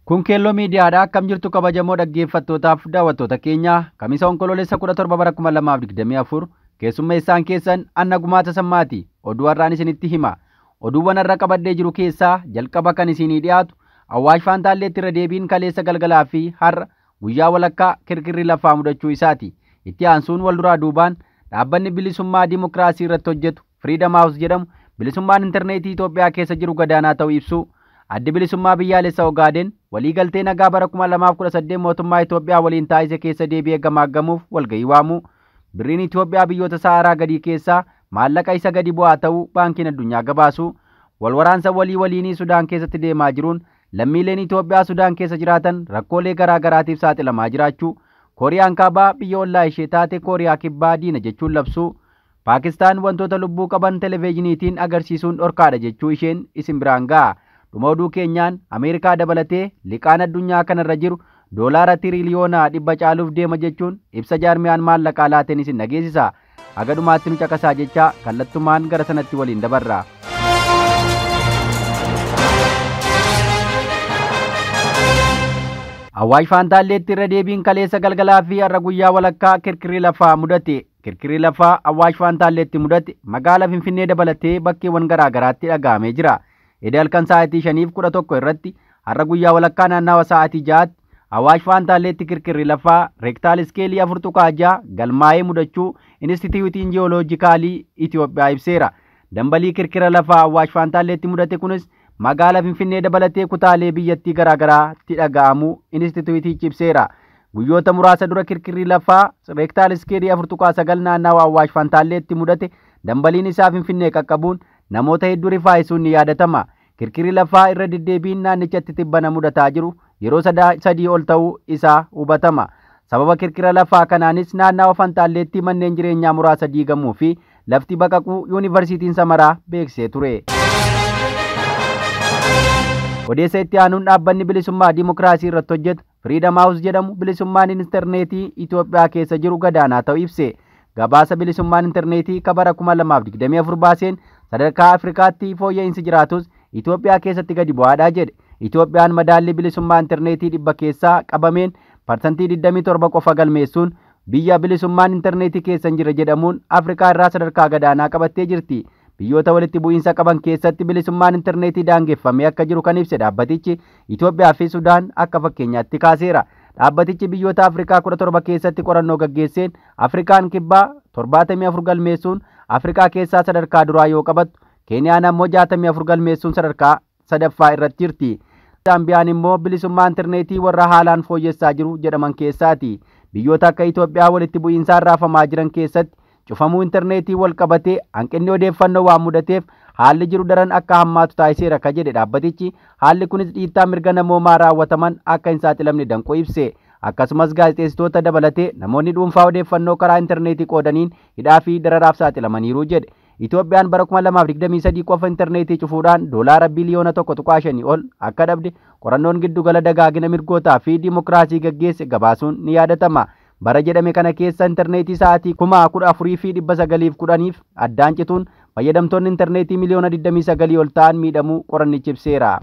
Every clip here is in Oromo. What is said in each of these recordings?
Kun Keelloo Miidiyaadha. Akkam jirtu kabajamoo dhaggeeffattootaaf daawwattoota keenya. Kamisa onkoloolessa 17 bara 2024 keessummeessaan keessan Anna Gumaata Sammaati. Oduu har'aan isinitti hima. Oduuwwan har'a qabadhee jiru keessaa jalqaba kan isinii dhiyaatu Awwaash Faantaalleetti irra deebiin kaleessa galgalaa fi har'a guyyaa walakkaa kirkirri lafaa mudachuu isaati. Itti aansuun wal duraa duubaan dhaabbanni bilisummaa dimokiraasii irratti hojjetu Freedom House jedhamu bilisummaan intarneetii Itoophiyaa keessa jiru gadaanaa ta'uu ibsu. Addi bilisummaa biyyaalessaa Ogaaden waliigaltee nagaa bara 2018 mootummaa Itoophiyaa waliin taasise keessa deebi'ee gamaaggamuuf walgahii waamu. Birriin Itoophiyaa biyyoota Saharaa gadii keessaa maallaqa isa gadi bu'aa ta'uu baankiin addunyaa gabaasu. Walwaraansa waliinii Sudaan keessatti deemaa jiruun lammiileen Itoophiyaa Sudaan keessa jiraatan rakkoolee garaa garaatiif saaxilamaa jiraachuu. Kooriyaan kaabaa biyya ollaa ishee taate Kooriyaa kibbaa diina jechuun labsu. Paakistaan wantoota lubbuu qaban televezyiiniitiin agarsiisuun dhorkaadha jechuu isheen isin biraan ga'a. Dhuma oduu keenyaan Ameerikaa dabalatee liqaan addunyaa kanarra jiru doolaara tiriliyoona 100 caaluuf deema jechuun ibsa jaarmiyaan maallaqaa laateen isin dhageessisa. Haga dhumaatti nu caqasaa jecha kallattumaan gara sanatti waliin dabarra. Awwaash Faantaalleetti irra deebiin kaleessa galgalaa fi har'a guyyaa walakkaa kirkirri lafaa mudate. Kirkirri lafaa Awwaash Faantaalleetti mudate magaalaa Finfinnee dabalatee bakkeewwan garaa garaatti dhaga'amee jira. Edda halkan sa'aatii 5:11 irratti har'a guyyaa walakkaa naannawa sa'aatii 6tti Awwaash Faantaalleetti kirkirri lafaa reektaal iskeelii 4.6 galmaa'ee mudachuu Inistituutiin Jiyooloojikaalii Itoophiyaa ibseera. Dambalii kirkira lafaa Awwaash Faantaalleetti mudate kunis magaalaa Finfinnee dabalatee kutaalee biyyattii garaa garaatti dhaga'amuu Inistituutichi ibseera. Guyyoota muraasa dura kirkirri lafaa reektaal iskeelii 4.9 naannawa Awwaash Faantaalleetti mudate dambaliin isaa Finfinnee qaqqabuun namoota hedduu rifaasisuun ni yaadatama. Kirkirri lafaa irra deddeebiin naannichatti tibbana mudataa jiru yeroo sadii ol ta'uu isaa hubatama. Sababa kirkira lafaa kanaanis naannawa Faantaalleetti manneen jireenyaa muraasa diigamuu fi lafti baqaquu Yuunivarsiitiin Samaraa beeksisee ture. Odeessa itti aanuun dhaabbanni bilisummaa dimokiraasii irratti hojjetu Freedom House jedhamu bilisummaan intarneetii Itoophiyaa keessa jiru gadaanaa ta'uu ibse. Gabaasa bilisummaan intarneetii kabara 2024 baaseen sadarkaa Afrikaatti fooyya'insi jiraatus Itoophiyaa keessatti gadi bu'aadhaa jedhe. Itoophiyaan madaalli bilisummaa intarneetii 100 keessaa qabameen parsantii 27 qofa galmeessuun biyya bilisummaan intarneetii keessa hin jirre jedhamuun Afrikaa irraa sadarkaa gadaanaa qabattee jirti. Biyyoota walitti bu'iinsa qaban keessatti bilisummaan intarneetii daangeffamee akka jiru kan ibse dhaabbatichi Itoophiyaa fi Sudaan akka fakkeenyaatti kaaseera. Dhaabbatichi biyyoota Afrikaa 17 keessatti qorannoo gaggeesseen Afrikaan kibbaa 74 galmeessuun Afrikaa keessaa sadarkaa duraa yoo qabattu, Keeniyaan ammoo 64 galmeessuun sadarkaa sadaffaa irratti jirti. Zaambiyaan immoo bilisummaa intarneetii warra haalaan fooyyessaa jiru jedhaman keessaati. Biyyoota akka Itoophiyaa walitti bu'iinsaan raafamaa jiran keessatti cufamuu intarneetii wal qabatee hanqinni odeeffannoo waan mudateef haalli jiru daran akka hammaatu taasiseera ka jedhe dhaabbatichi. Haalli kunis dhiittaa mirga namoomaa raawwataman akka hin saaxilamne danqoo ibse. Akkasumas gaazexeessitoota dabalatee namoonni dhuunfaa odeeffannoo karaa intarneetii qoodaniin hidhaa fi dararaaf saaxilamaniiru jedhe. Itoophiyaan bara 2023 qofa intarneetii cufuudhaan doolaara biliyoona 1.5 ol akka dhabde qorannoon giddugala dagaagina mirgootaa fi dimokiraasii gaggeesse gabaasuun ni yaadatama. Bara jedhame kana keessa intarneetii sa'aatii 14,910 addaan cituun fayyadamtoonni intarneetii miliyoona 29 ol ta'an miidhamuu qorannichi ibseera.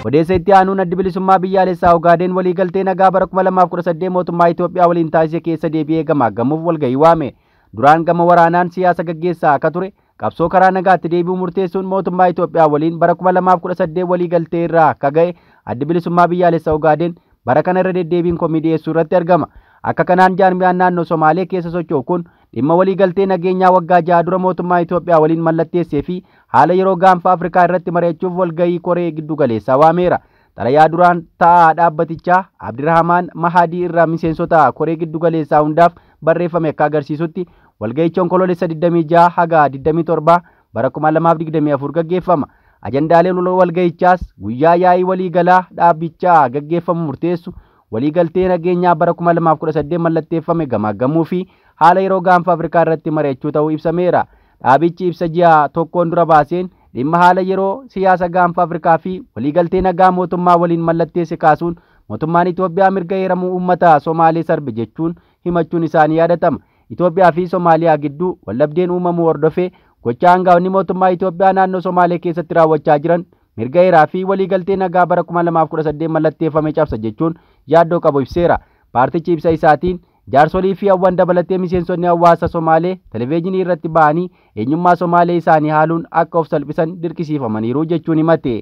Odeessa itti aanuun addi bilisummaa biyyaalessaa Ogaaden waliigaltee nagaa bara 2018 mootummaa Itoophiyaa waliin taasise keessa deebi'ee gamaaggamuuf walgahii waame. Duraan gama waraanaan siyaasa gaggeessaa akka ture qabsoo karaa nagaatti deebi'uu murteessuun mootummaa Itoophiyaa waliin bara 2018 waliigaltee irraa akka ga'e addi bilisummaa biyyaalessaa Ogaaden bara kana irra deddeebiin komii dhiyeessuu irratti argama. Akka kanaan jaarmiyaan naannoo Somaalee keessa socho'u kun dhimma waliigaltee nageenyaa waggaa 6 dura mootummaa Itoophiyaa waliin mallatteessee fi haala yeroo gaanfa Afrikaa irratti mari'achuuf walgahii koree giddu galeessaa waameera. Xalayaa duraan taa'aa dhaabbatichaa Abdirahmaan Mahadii irraa miseensota koree giddu galeessaa hundaaf barreeffame akka agarsiisutti walgahichi onkoloolessa 26 haga 27 bara 2024 gaggeeffama. Ajandaaleen walgahichaas guyyaa yaa'ii waliigalaa dhaabbichaa gaggeeffamu murteessu, waliigaltee nageenyaa bara 2018 mallatteeffame gamaaggamuu fi haala yeroo gaanfa Afrikaa irratti mari'achuu ta'uu ibsameera. Dhaabichi ibsa ji'a tokkoon dura baaseen dhimma haala yeroo siyaasa gaanfa Afrikaa fi waliigaltee nagaa mootummaa waliin mallatteesse kaasuun mootummaan Itoophiyaa mirga heeramuu uummata Somaalee sarbe jechuun himachuun isaanii yaadatama. Itoophiyaa fi Somaaliyaa gidduu waldhabdeen uumamuu hordofee gochaa hangafoonni mootummaa Itoophiyaa naannoo Somaalee keessatti raawwachaa jiran mirga heeraa fi waliigaltee nagaa bara 2018 mallatteeffame cabsa jechuun yaaddoo qabu ibseera. Paartichi ibsa isaatiin jaarsolii fi hawwan dabalatee miseensonni hawaasa Somaalee televezyiinii irratti ba'anii eenyummaa Somaalee isaanii haaluun akka of salphisan dirqisiifamaniiru jechuun himate.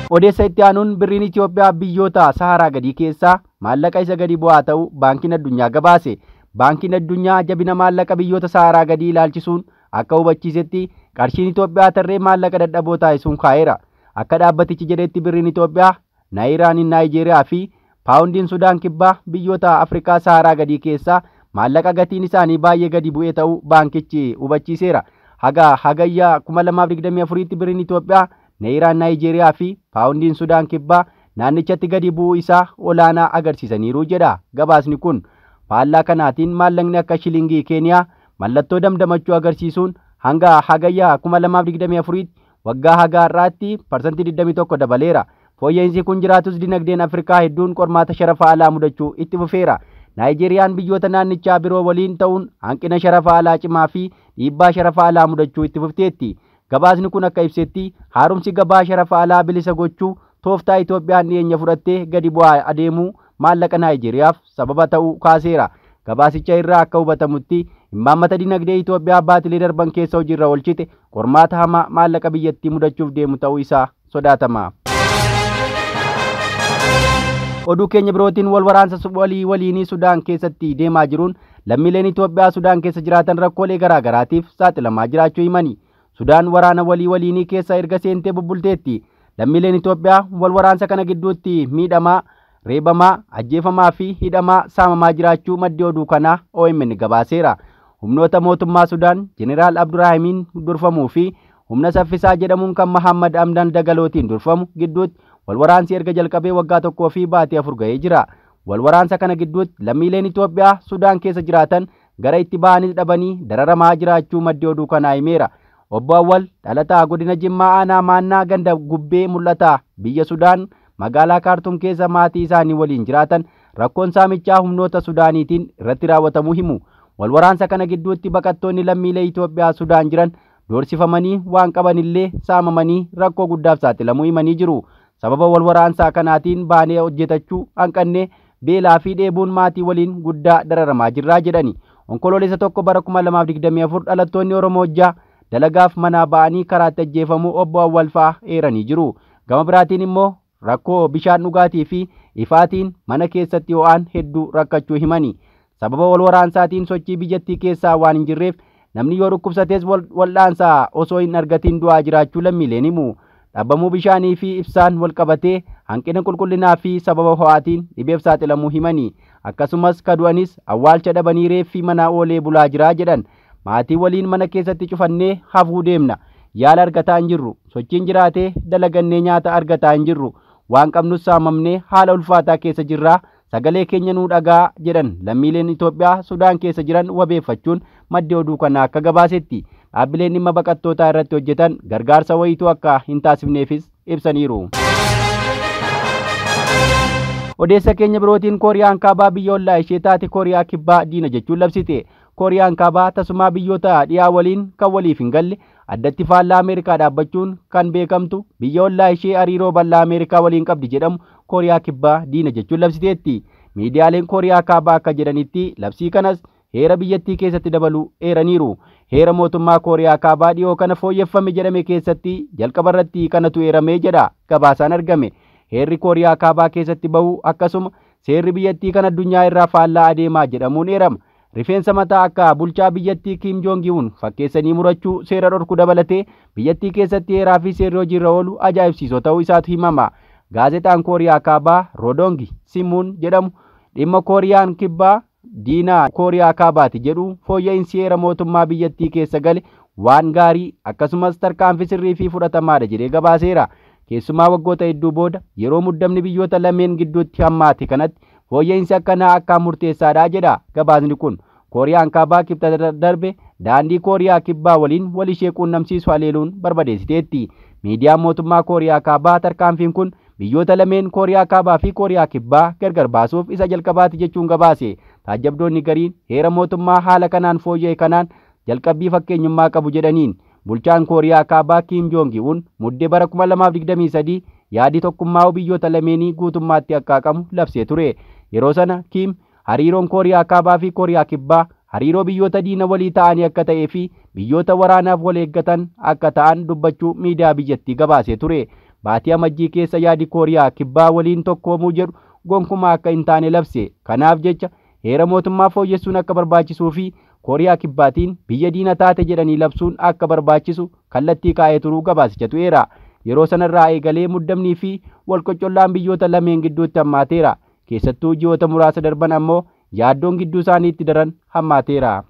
Odeessa itti aanuun birriin Itoophiyaa biyyoota Saharaa gadii keessaa maallaqa isa gadi bu'aa ta'uu Baankiin Addunyaa gabaase. Baankiin Addunyaa jabina maallaqa biyyoota Saharaa gadii ilaalchisuun akka hubachiisetti qarshiin Itoophiyaa tarree maallaqa dadhaboo taasisuun kaa'eera. Akka dhaabbatichi jedhetti birriin Itoophiyaa, Naayiraan Naayijeeriyaa fi Paawundiin Sudaan kibbaa biyyoota Afrikaa Saharaa gadii keessaa maallaqa gatiin isaanii baay'ee gadi bu'ee ta'uu baankichi hubachiiseera. Hagayya 2024tti birriin Itoophiyaa, Naayiraan Naayijeeriyaa fi Paawundiin Sudaan kibbaa naannichatti gadi bu'uu isaa olaanaa agarsiisaniiru jedha gabaasni kun. Faallaa kanaatiin maallaqni akka shilingii Keeniyaa mallattoo damdamachuu agarsiisuun hanga hagayya 2024tti waggaa hagaa irraatti parsantii 21 dabaleera. Fooyya'insi kun jiraatus dinagdeen Afrikaa hedduun qormaata sharafa alaa mudachuu itti fufeera. Naayijeeriyaan biyyoota naannichaa biroo waliin ta'uun hanqina sharafa alaa cimaa fi dhiibbaa sharafa alaa mudachuu itti fufteetti. Gabaasni kun akka ibsetti haaromsi gabaa sharafa alaa bilisa gochuu tooftaa Itoophiyaan dhiyeenya fudhattee gadi bu'aa adeemuu maallaqa Naayijeriyaaf sababa ta'uu kaaseera. Gabaasicha irraa akka hubatamutti imaammata dinagdee Itoophiyaa baatilee darban keessa hojiirra oolchite qormaata hamaa maallaqa biyyattii mudachuuf deemu ta'uu isaa sodaatama. Oduu keenya birootiin wal waraansa waliinii Sudaan keessatti deemaa jiruun lammiileen Itoophiyaa Sudaan keessa jiraatan rakkoolee garaagaraatiif saaxilamaa jiraachuu himani. Sudaan waraana waliinii keessa erga seentee bubbulteetti. Lammiileen Itoophiyaa wal waraansa kana gidduutti miidhamaa, reebamaa, ajjeefamaa fi hidhamaa saamamaa jiraachuu maddi oduu kanaa OMN gabaaseera. Humnoota mootummaa Sudaan Jeneraal Abdurraahimiin durfamuu fi humna saffisaa jedhamuun kan Mahammad Amdan Dagalootiin durfamu gidduutti wal waraansi erga jalqabee waggaa tokkoo fi baatii 4 ga'ee jira. Wal waraansa kana gidduutti lammiileen Itoophiyaa Sudaan keessa jiraatan gara itti ba'anii dhabanii dararamaa jiraachuu maddi oduu kanaa himeera. Obbo Awwal dhalataa godina Jimmaa aanaa Maannaa ganda Gubbee mul'ataa biyya Sudaan magaalaa Kaartum keessa maatii isaanii waliin jiraatan rakkoon saamichaa humnoota Sudaaniitiin irratti raawwatamuu himu. Wal waraansa kana gidduutti baqattoonni lammiilee Itoophiyaa Sudaan jiran doorsifamanii waan qabanillee saamamanii rakkoo guddaaf saaxilamuu himanii jiru. Sababa wal waraansaa kanaatiin baanee hojjetachuu hanqannee beelaa fi dheebuun maatii waliin guddaa dararamaa jirraa jedhani. Onkoloolessa 1 bara 2024 dhalattoonni Oromoo Hojjaa dalagaaf manaa ba'anii karaatti ajjeefamuu obbo Awwal fa'aa eeranii jiru. Gama biraatiin immoo rakkoo bishaan dhugaatii fi ifaatiin mana keessatti ho'aan hedduu rakkachuu himani. Sababa wal waraansaatiin sochii biyyattii keessaa waan hin jirreef namni yoo dhukkubsates wal'aansaa osoo hin argatiin du'aa jiraachuu lammiileen himu. Dhabamuu bishaanii fi ibsaan wal qabatee hanqina qulqullinaa fi sababa ho'aatiin dhibeef saaxilamuu himani. Akkasumas kadu'anis awwaalcha dhabanii reeffi mana oolee bulaa jiraa jedhan. Maatii waliin mana keessatti cufannee hafuu deemna. Yaala argataa hin jirru. Sochiin jiraatee dalagannee nyaata argataa hin jirru. Waan qabnus saamamnee haala ulfaataa keessa jirraa. Sagalee keenya nuu dhagaa jedhan lammiileen Itoophiyaa Sudaan keessa jiran wabeeffachuun maddi oduu kanaa akka gabaasetti. Dhaabbileen dhimma baqattootaa irratti hojjetan gargaarsa wayituu akka hin taasifneefis ibsaniiru. Odeessa keenya birootiin Kooriyaan Kaabaa biyya ollaa ishee taate Kooriyaa Kibbaa diina jechuun labsite. Kooriyaan Kaabaa tasumaa biyyoota dhiyaa waliin kan waliif hin galle addatti faallaa Ameerikaa dhaabbachuun kan beekamtu biyya ollaa ishee hariiroo bal'aa Ameerikaa waliin qabdi jedhamu Kooriyaa Kibbaa diina jechuun labsiteetti. Miidiyaaleen Kooriyaa Kaabaa akka jedhanitti labsii kanas heera biyyattii keessatti dabaluu eeraniiru. Heera mootummaa Kooriyaa Kaabaa dhiyoo kana fooyyeffame jedhame keessatti jalqaba irratti kanatu eeramee jedha gabaasaan argame. Heerri Kooriyaa Kaabaa keessatti bahu akkasuma seerri biyyattii kan addunyaa irraa faallaa adeemaa jedhamuun eerama. Rifeensa mataa akka bulchaa biyyattii Kim Jong-un fakkeessanii murachuu seera dhorku dabalatee biyyattii keessatti heeraa fi seerri hojiirra oolu ajaa'ibsiisoo ta'uu isaatu himama. Gaazexaan Kooriyaa Kaabaa Rodongi Simuun jedhamu dhimma Kooriyaan Kibbaa diina Kooriyaa Kaabaati jedhu fooyya'insi heera mootummaa biyyattii keessa gale waan gaarii akkasumas tarkaanfii sirrii fi fudhatamaadha jedhee gabaaseera. Keessumaa waggoota hedduu booda yeroo muddamni biyyoota lameen gidduutti hammaate kanatti fooyya'insi akkanaa akkaan murteessaadha jedha gabaasni kun. Kooriyaan Kaabaa kibxata darbe daandii Kooriyaa Kibbaa waliin wal ishee quunnamsiisu haleeluun barbadeessiteetti. Miidiyaan mootummaa Kooriyaa Kaabaa tarkaanfiin kun biyyoota lameen Kooriyaa Kaabaa fi Kooriyaa Kibbaa gargar baasuuf isa jalqabaati jechuun gabaase. Taajjabdoonni gariin heera mootummaa haala kanaan fooyya'e kanaan jalqabbii fakkeenyummaa qabu jedhaniin bulchaan Kooriyaa Kaabaa Kim Jong Un muddee bara 2023 yaadi tokkummaa biyyoota lameenii guutummaatti akka haqamu labsee ture. Yeroo sana Kim hariiroon Kooriyaa Kaabaa fi Kooriyaa Kibbaa hariiroo biyyoota diina walii ta'anii akka ta'ee fi biyyoota waraanaaf wal eeggatan akka ta'an dubbachuu miidiyaa biyyattii gabaasee ture. Baatii amajjii keessa yaadi Kooriyaa Kibbaa waliin tokkoomuu jedhu gonkumaa akka hin taane labse. Kanaaf jecha heera mootummaa fooyyessuun akka barbaachisuu fi Kooriyaa Kibbaatiin biyya diina taate jedhanii labsuun akka barbaachisu kallattii kaa'ee turuu gabaasicha tu'eera. Yeroo sanarraa eegalee muddamnii fi walqocollaan biyyoota lameen gidduutti hammaateera. Keessattuu ji'oota muraasa darban ammoo yaaddoon gidduu isaaniitti daran hammaateera.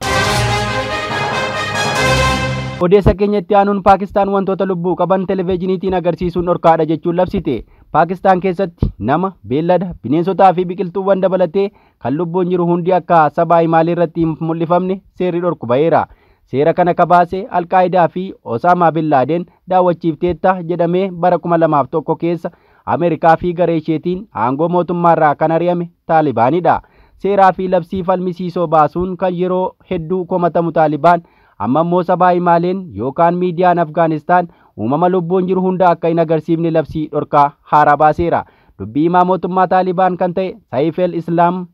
Odeessa keenyatti aanuun Paakistaan wantoota lubbuu qaban televezyiiniitiin agarsiisuun dhorkaadha jechuun labsite. Paakistaan keessatti nama, beellada, bineensotaa fi biqiltuuwwan dabalatee kan lubbuun jiru hundi akka sabaa himaalee irratti hin mul'ifamne seerri dhorku ba'eera. Seera kana kabaase Alqaayidaa fi Osaamaa Bin Laadeen daawwachiifteetta jedhamee bara 2001 keessa Ameerikaa fi garee isheetiin aangoo mootummaarraa kan ari'ame Taalibaanidha. Seeraa fi labsii falmisiisoo baasuun kan yeroo hedduu komatamu Taalibaan amma immoo sabaa himaaleen yookaan miidiyaan Afgaanistaan uumama lubbuun jiru hunda akka hin agarsiifne labsii dhorkaa haaraa baaseera. Dubbii himaa mootummaa Taalibaan kan ta'e Saayifel Islaam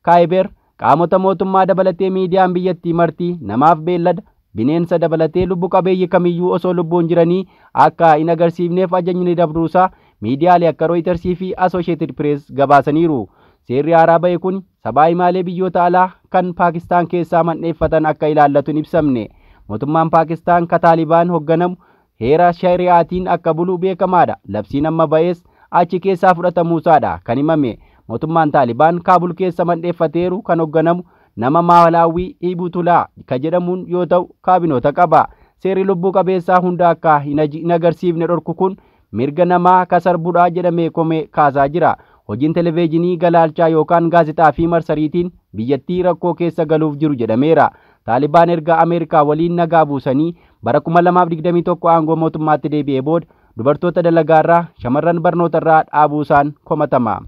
Kaayiber qaamota mootummaa dabalatee miidiyaan biyyattii martii namaaf beellada bineensa dabalatee lubbu qabeeyyii kamiyyuu osoo lubbuun jiranii akka hin agarsiifneef ajajni dabruusaa miidiyaalee akka Reuters fi Associated Press gabaasaniiru. Seerri haaraa ba'e kun sabaa himaalee biyyoota alaa kan Paakistaan keessaa mandheeffatan akka ilaallatu hin ibsamne. Mootummaan Paakistaan ka Taalibaan hoogganamu heera shari'aatiin akka bulu beekamaadha. Labsiin amma ba'es achi keessaa fudhatamuusaadha kan himame. Mootummaan Taalibaan Kaabul keessa mandheeffateeru kan hoogganamu nama Maalaawii Hiibutulaa ka jedhamuun yoo ta'u kaabinoota qaba. Seerri lubbuu qabeessaa hunda akka hin agarsiifne dhorku kun mirga namaa kasarbudhaa jedhamee komee kaasaa jira. Hojiin televezyiinii galaalchaa yookaan gaazexaa fi marsariitiin biyyattii rakkoo keessa galuuf jiru jedhameera. Taalibaan erga Ameerikaa waliin nagaa buusanii bara 2021 aangoo mootummaatti deebi'ee booda dubartoota dalagaarraa shamarran barnootarraa dhaabuusaan komatama.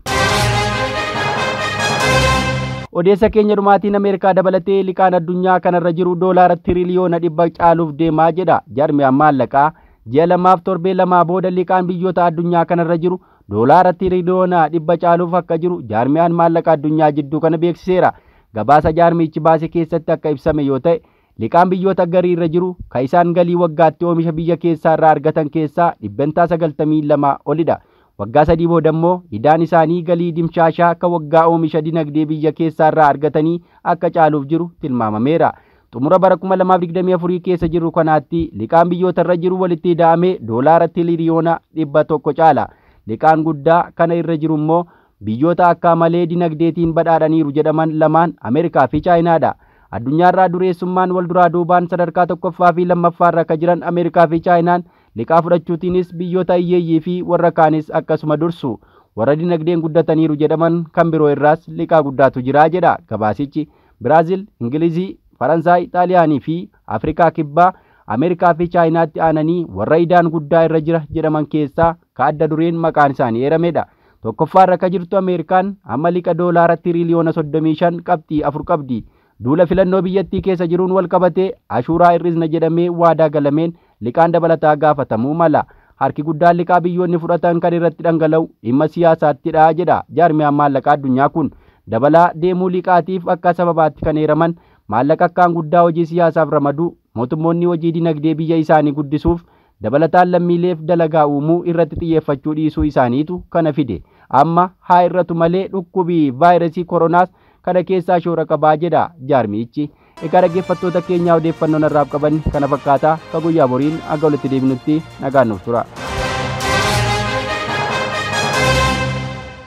Odeessa keenya dhumaatiin Ameerikaa dabalatee liqaan addunyaa kanarra jiru doolaara tiriliyoona 100 caaluuf deemaa jedha jaarmiyaan maallaqaa. Ji'a lamaaf torbee lamaa booda liqaan biyyoota addunyaa kanarra jiru doolaara tiriliyoona 100 caaluuf akka jiru jaarmiyaan maallaqa addunyaa jidduu kana beeksiseera. Gabaasa jaarmichi baase keessatti akka ibsame yoo ta'e liqaan biyyoota garii irra jiru kan isaan galii waggaatti oomisha biyya keessaa irraa argatan keessaa 92% olidha. Waggaa 3 booda immoo idaan isaanii galii dimshaashaa kan waggaa oomisha dinagdee biyya keessaa irraa argatanii akka caaluuf jiru tilmaamameera. Xumura bara 2024 keessa jiru kanaatti liqaan biyyoota irra jiru walitti ida'amee doolaara tiriliyoona 100 caala. Liqaan guddaa kana irra jiru immoo biyyoota akka malee dinagdeetiin badhaadhaniiru jedhaman lamaan Ameerikaa fi Chaayinaadha. Addunyaarraa dureessummaan wal duraa duubaan sadarkaa 1ffaa fi 2ffaarra akka jiran Ameerikaa fi Chaayinaan liqaa fudhachuutiinis biyyoota hiyyeeyyii fi warra kaanis akkasuma dursu. Warra dinagdeen guddataniiru jedhaman kan biroo irraas liqaa guddaatu jira jedha gabaasichi. Biraazil, Ingilizii, Faransaay, Xaaliyaanii fi Afrikaa Kibbaa Ameerikaa fi Chaayinaatti aananii warra idaan guddaa irra jira jedhaman keessaa ka adda dureen maqaan isaanii eeramedha. Tokkoffaarra ka jirtu Ameerikaan amma liqa doolaara tiriliyoona 35 qabxii 4 qabdi. Duula filannoo biyyattii keessa jiruun wal qabatee ashuuraa hir'isna jedhamee waadaa galameen liqaan dabalataa gaafatamuu mala. Harki guddaan liqaa biyyoonni fudhatan kan irratti dhangala'u dhimma siyaasaattidha jedha jaarmiyaan maallaqaa addunyaa kun. Dabalaa deemuu liqaatiif akka sababaatti kan eeraman maallaqa akkaan guddaa hojii siyaasaaf ramadu mootummoonni hojii dinagdee biyya isaanii guddisuuf dabalataan lammiileef dalagaa uumuu irratti xiyyeeffachuu dhiisuu isaaniitu kana fide. Amma haa irratu malee dhukkubii vaayirasii koronaas kana keessaa shoora qabaa jedha jaarmichi. Egaa dhaggeeffattoota keenyaa odeeffannoon irraaf qaban kana fakkaataa ka guyyaa boriin akka walitti deebinutti nagaan nuuf tura.